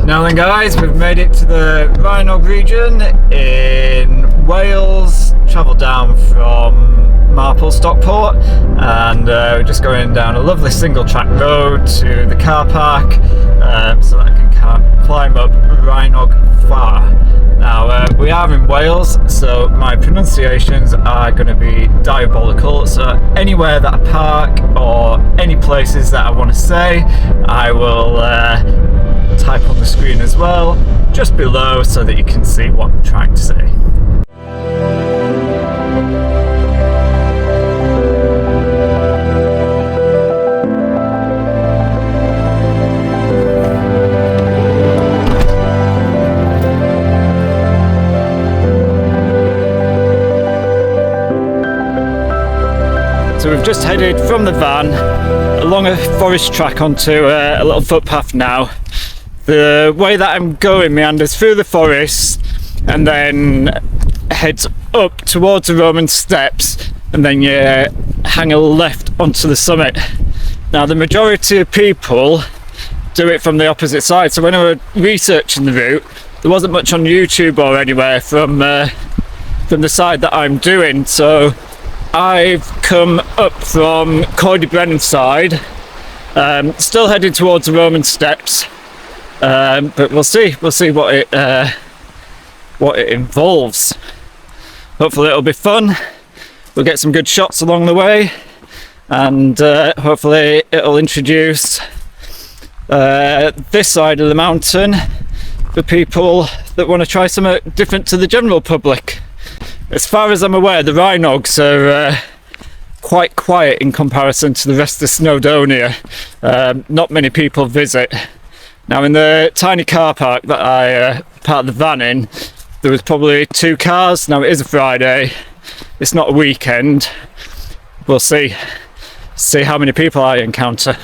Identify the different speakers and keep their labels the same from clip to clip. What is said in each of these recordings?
Speaker 1: Now then guys, we've made it to the Rhinog region in Wales, travelled down from Marple, Stockport, and we're just going down a lovely single track road to the car park so that I can climb up Rhinog Fawr. Now we are in Wales, so my pronunciations are going to be diabolical, so anywhere that I park or any places that I want to say, I will type on the screen as well, just below, so that you can see what I'm trying to say. So we've just headed from the van along a forest track onto a little footpath now. The way that I'm going meanders through the forest and then heads up towards the Roman steps, and then you hang a left onto the summit. Now the majority of people do it from the opposite side, so when I was researching the route there wasn't much on YouTube or anywhere from the side that I'm doing, so I've come up from Brennan side, still heading towards the Roman steps, but we'll see what it involves. Hopefully it'll be fun, we'll get some good shots along the way, and hopefully it'll introduce this side of the mountain for people that want to try something different to the general public. As far as I'm aware, the Rhinogs are quite quiet in comparison to the rest of Snowdonia. Not many people visit. Now in the tiny car park that I parked the van in, there was probably 2 cars. Now it is a Friday, it's not a weekend. We'll see how many people I encounter.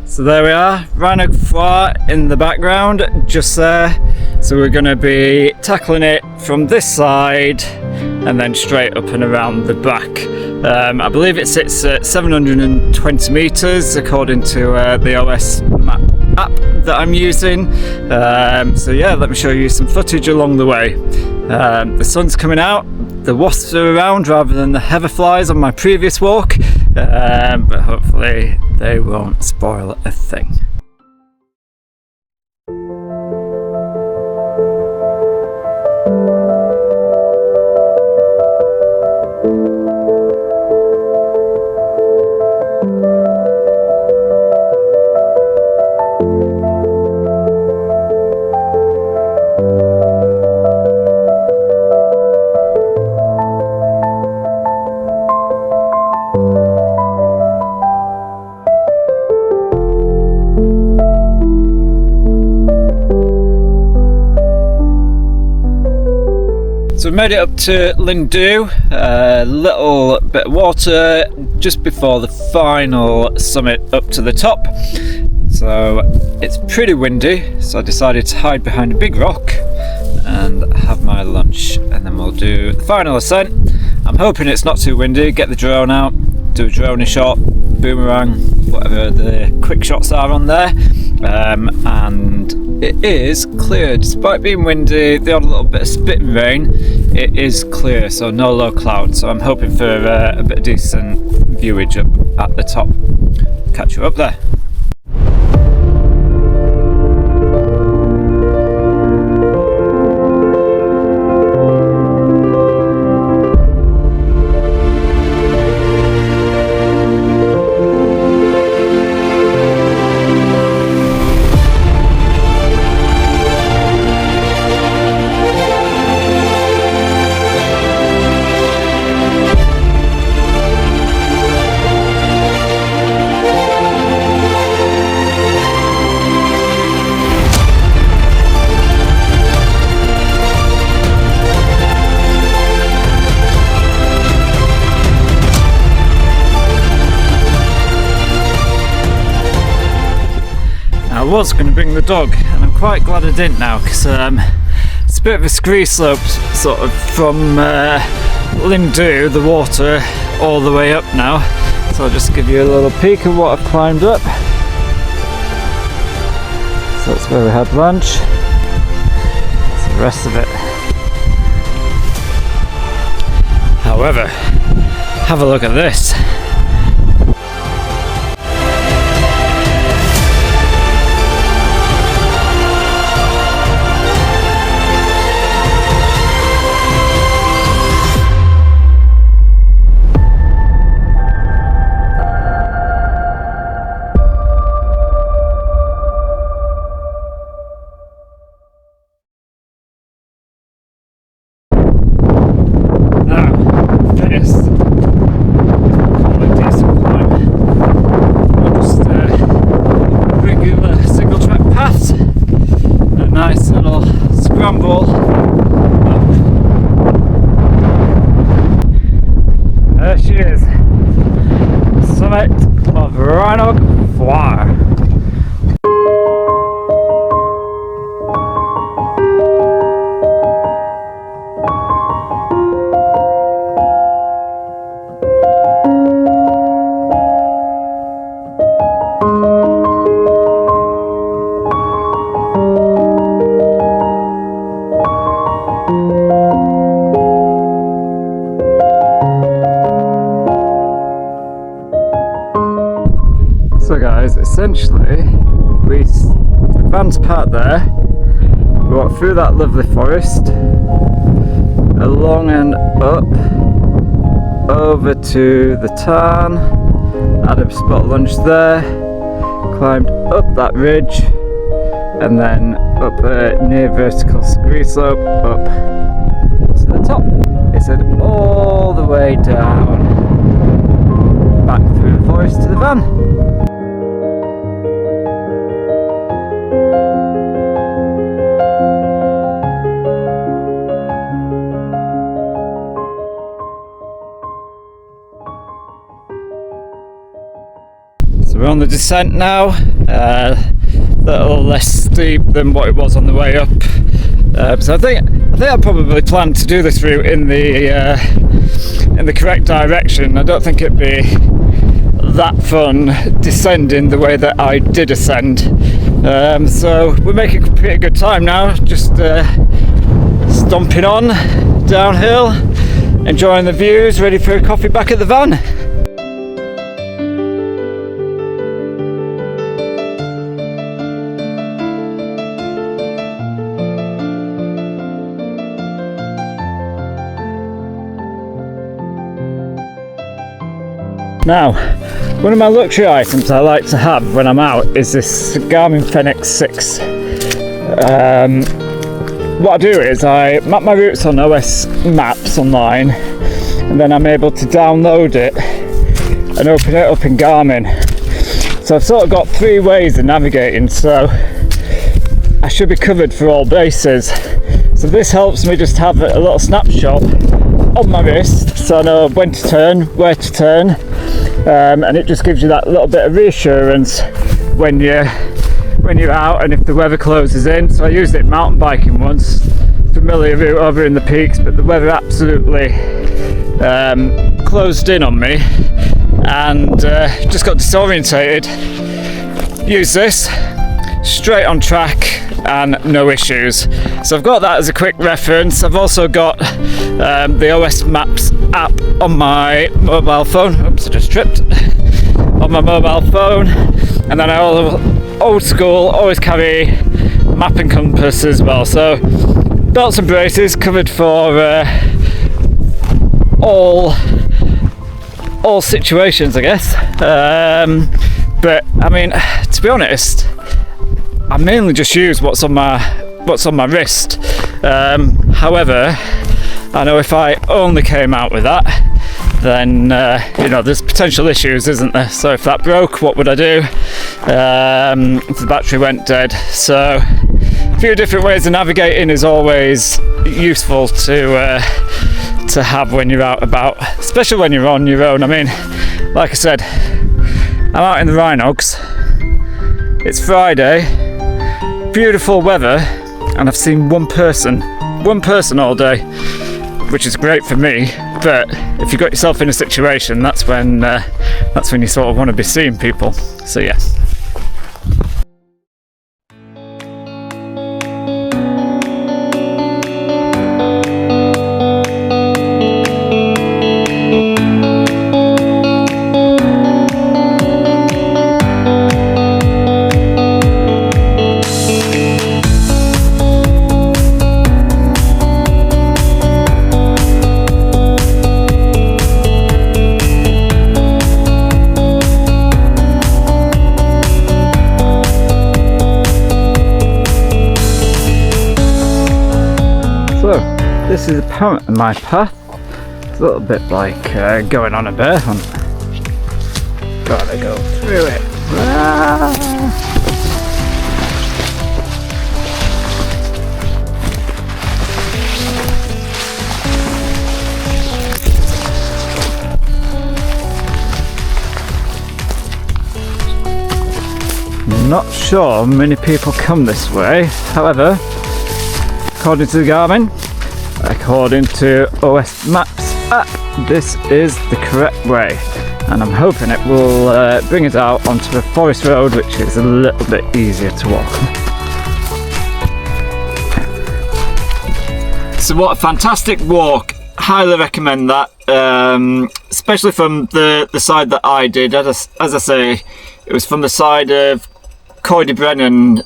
Speaker 1: So there we are, Rhinog Fawr in the background, just there. So we're going to be tackling it from this side and then straight up and around the back. I believe it sits at 720 metres according to the OS map app that I'm using. So yeah, let me show you some footage along the way. The sun's coming out, the wasps are around rather than the heatherflies on my previous walk, but hopefully they won't spoil a thing. So we made it up to Graigddu, a little bit of water just before the final summit up to the top. So it's pretty windy, so I decided to hide behind a big rock and have my lunch, and then we'll do the final ascent I'm hoping it's not too windy. Get the drone out, do a drone shot, boomerang, whatever the quick shots are on there, and it is clear despite being windy, the odd little bit of spitting rain. It is clear, so no low clouds, so I'm hoping for a bit of decent viewage up at the top. Catch you up there. I was going to bring the dog, and I'm quite glad I didn't now, because it's a bit of a scree slope sort of from Limdu, the water, all the way up now. So I'll just give you a little peek of what I've climbed up. So that's where we had lunch. That's the rest of it. However, have a look at this. There she is, summit of Rhinog Fawr. So guys, essentially, the van's parked there, we walk through that lovely forest, along and up, over to the tarn, had a spot lunch there, climbed up that ridge, and then up a near vertical scree slope, up to the top. It's head all the way down, back through the forest to the van. So we're on the descent now, a little less steep than what it was on the way up. So I think I probably planned to do this route in the correct direction. I don't think it'd be that fun descending the way that I did ascend. So we're making a pretty good time now, just stomping on downhill, enjoying the views, ready for a coffee back at the van. Now, one of my luxury items I like to have when I'm out is this Garmin Fenix 6. What I do is I map my routes on OS Maps online, and then I'm able to download it and open it up in Garmin. So I've sort of got 3 ways of navigating, so I should be covered for all bases. So this helps me just have a little snapshot on my wrist, so I know when to turn, where to turn. And it just gives you that little bit of reassurance when you're out and if the weather closes in. So I used it mountain biking once, familiar route over in the peaks, but the weather absolutely closed in on me and just got disorientated. Use this, straight on track and no issues. So I've got that as a quick reference. I've also got the OS Maps app on my mobile phone. Oops, I just tripped. On my mobile phone, and then I old school always carry map and compass as well. So belts and braces covered for all situations, I guess. But I mean, to be honest, I mainly just use what's on my wrist. However, I know if I only came out with that, then there's potential issues, isn't there? So if that broke, what would I do? If the battery went dead. So a few different ways of navigating is always useful to have when you're out about, especially when you're on your own. I mean, like I said, I'm out in the Rhinogs. It's Friday, beautiful weather, and I've seen one person all day, which is great for me. But if you got yourself in a situation, that's when you sort of want to be seeing people. So yeah. This is apparently my path. It's a little bit like going on a bear hunt. Gotta go through it. Not sure many people come this way. However, according to the Garmin, according to OS Maps app, this is the correct way, and I'm hoping it will bring us out onto a forest road, which is a little bit easier to walk. So what a fantastic walk. Highly recommend that, especially from the side that I did. As I say, it was from the side of Brennan,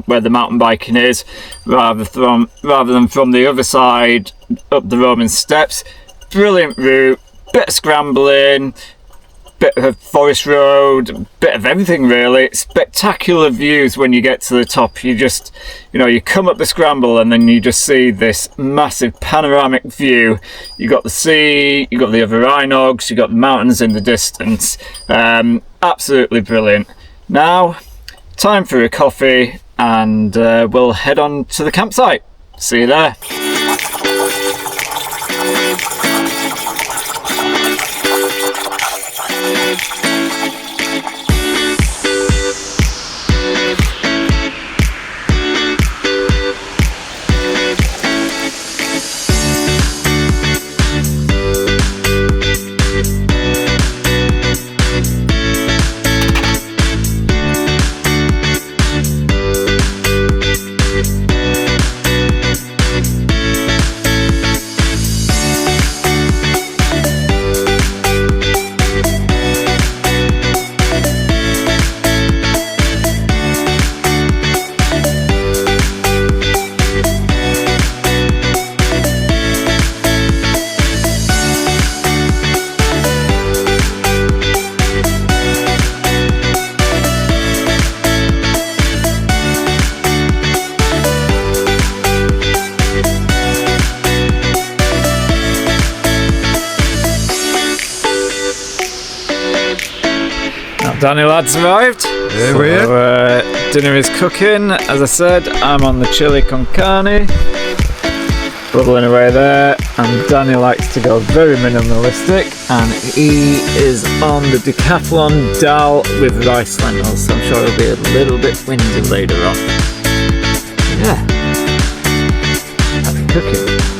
Speaker 1: where the mountain biking is, rather than from the other side up the Roman steps. Brilliant route, bit of scrambling, bit of forest road, bit of everything really. Spectacular views when you get to the top. You just, you come up the scramble and then you just see this massive panoramic view. You got the sea, you got the other Rhinogs, you got the mountains in the distance. Absolutely brilliant. Now, time for a coffee, and we'll head on to the campsite. See you there. Danny lad's arrived.
Speaker 2: Here we are.
Speaker 1: Dinner is cooking. As I said, I'm on the chili con carne, bubbling away there, and Danny likes to go very minimalistic, and he is on the decathlon dal with rice lentils, so I'm sure it'll be a little bit windy later on. Yeah, happy cooking.